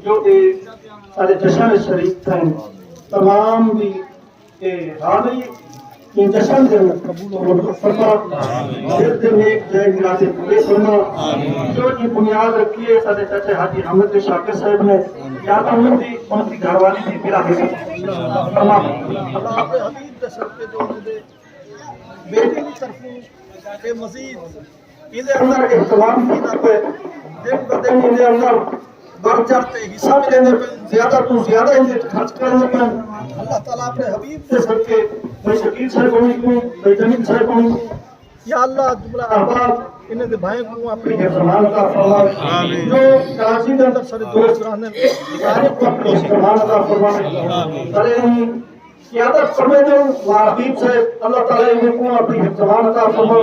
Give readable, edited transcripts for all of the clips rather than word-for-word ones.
جو سارے جشن شریف تھے تمام بھی حاضری ان جشن سے قبول فرما دل سے نیک جے گراتے پورے فرما جو یہ بنیاد رکھی ہے سارے چچے حاجی حمد شاکر صاحب نے یا تو ان کی گھر والی تھی میرا فرما اللہ اپنے حبیب کے سر پہ جو بیٹی کی طرفوں کے مزید انہیں اندر احترام کی طرف دن بدن انہیں اندر بڑھ چڑھتے حصہ لینے پہ زیادہ تو زیادہ انہیں خرچ کرنے پہ اللہ تعالیٰ اپنے حبیب کے سر کے بھائی شکیل صاحب ہوئی کو بھائی جمیل صاحب ہوئی یا اللہ جملہ احباب انہیں دے بھائیں کو اپنی احترام کا فرما جو کراچی کے اندر سارے دوست رہنے سارے کو اپنی احترام کا فرما سارے قیادت فرمے جو حبیب سے اللہ تعالیٰ انہیں کو اپنی احترام کا فرما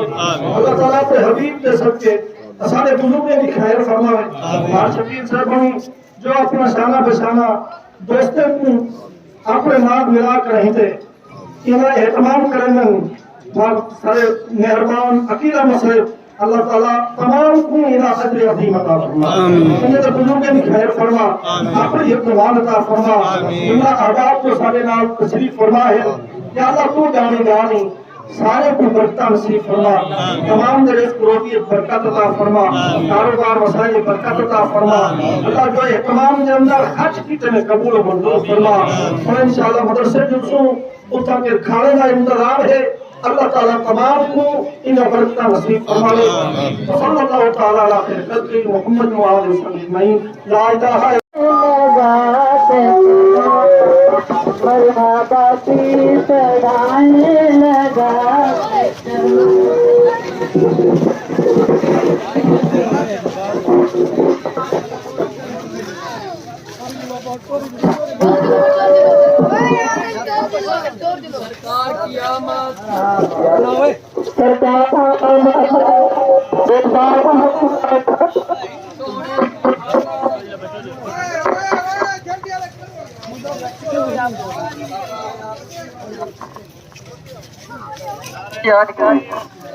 اللہ تعالیٰ اپنے حبیب کے سر کے سارے بزرگیں بھی خیر فرمائے ہمارے شکیل صاحب ہوئی جو اپنا شانہ بشانہ دوستوں کو اپنے نام ملا کر رہی تھے انہیں اہتمام کرنے سارے مہربان عقیدہ مسئلے اللہ تعالیٰ تمام کو انہیں اجر عظیم عطا فرما انہیں تو بزرگیں بھی خیر فرما اپنی اقتدار عطا فرما انہیں احباب کو سارے نام تشریف فرما ہے یا اللہ تو جانے جانی سارے کو برکتہ نصیب فرما تمام رزق روزی برکت عطا فرما کاروبار وسائل برکت عطا فرما اللہ جو ہے تمام کے اندر حج کی طرح قبول و منظور فرما اور انشاءاللہ مدرسے جلسوں اتنا کے کھانے کا انتظام ہے اللہ تعالیٰ تمام کو انہیں برکتہ نصیب فرمائے صلی اللہ تعالیٰ علیہ خیر خلق محمد و آلہ وسلم لا الہ مرحبا کی سڑانے لگا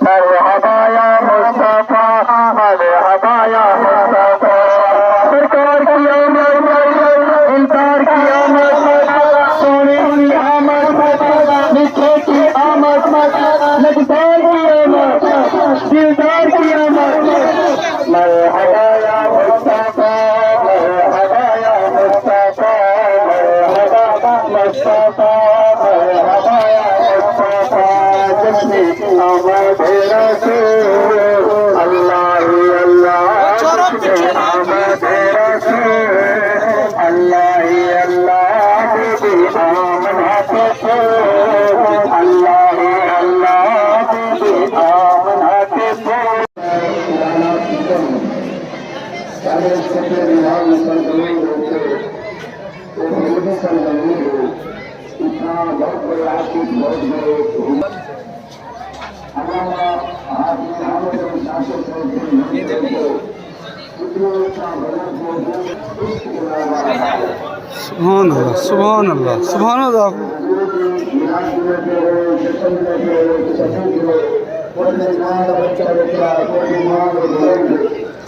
مرحبا یا مصطفیٰ مرحبا یا مصطفیٰ سرکار کی آمد انکار کی آمد سونے کی آمد مٹھے کی آمد لگدار کی آمد دلدار کی آمد محمد رسول اللہ اللہ محمد رسول اللہ اللہ بی آمنہ کے اللہ اللہ بی آمنہ کے سبحان اللہ سبحان اللہ سبحان اللہ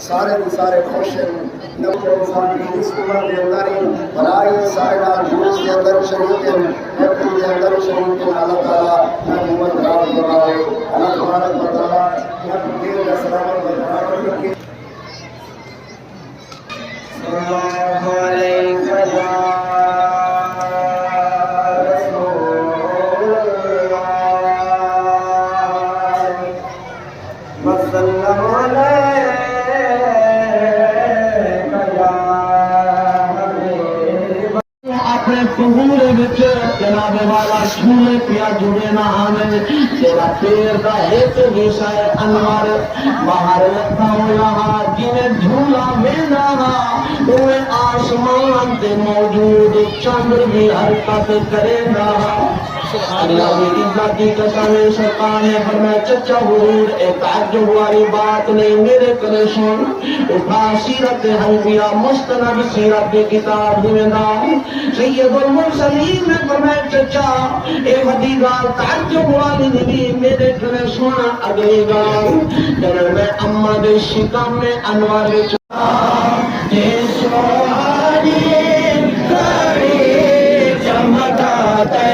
سارے کے سارے خوش ہیں اسکولوں کے اندر بھلائی سائڈہ جوس کے اندر شریف ہیں ایپل کے اندر شریف ہیں اللہ تعالیٰ محمد رات بنائے اللہ تبارک و تعالیٰ دین کا سلامت برقرار رکھے اللہ علیہ پورے بچ جناب والا سونے پیا جڑے نہ آنے تیرا پیر دا ایک ویسا ہے انوار باہر لگتا ہو یہاں جنہیں جھولا میں رہا اوے آسمان تے موجود چندر بھی حرکت کرے رہا اللہ کی عزت کی قسم سرکار نے فرمایا چچا حضور ایک تعجب والی بات نہیں میرے کنے سن اٹھا سیرت انبیاء مستند سیرت کی کتاب دیویندا سید المرسلین نے فرمایا چچا اے وڈی گال تعجب والی نہیں میرے کنے سن اگلی گال جب میں اما دے شکم میں انوار چا اے سواری گھڑی چمکاتے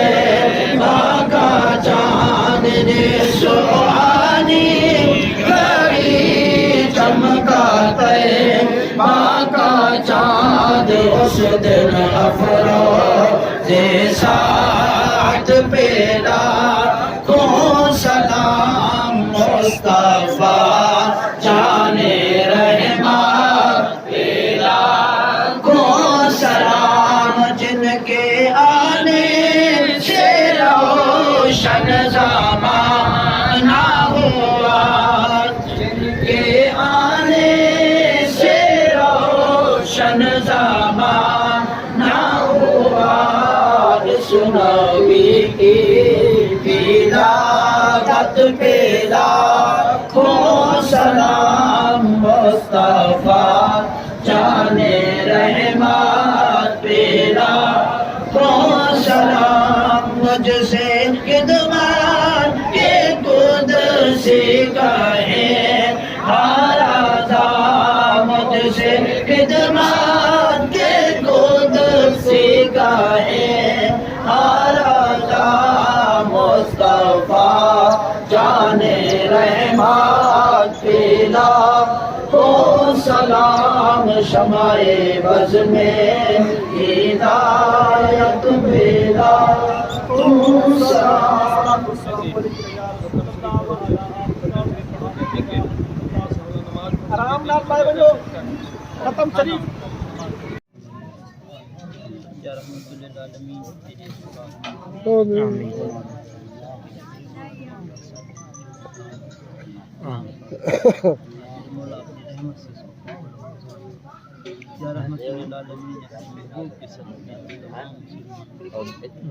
سوہانی گھڑی چمکاتے ماں کا چاند اس دن افروز ساعت پیدا کون سلام مصطفیٰ جانے رحمت پیدا کون سلام جن کے آنے سے روشن زمانہ ہوا جن کے آنے سے روشن زمانہ ہوا اس نبی کی ولادت پہ لاکھوں سلام مصطفیٰ جانے رحمت پہ لاکھوں سلام مجھ سے خدمت کے قدسی کہیں ہارا مجھ سے خدمت کے قدسی کہیں ہارا مصطفیٰ جانے رحمت پیلا کو سلام شمع بز میں ہدایت پیلا کو سلام آرام نال پائے بجو ختم شریف یا رحمت للعالمین یا رحمت للعالمین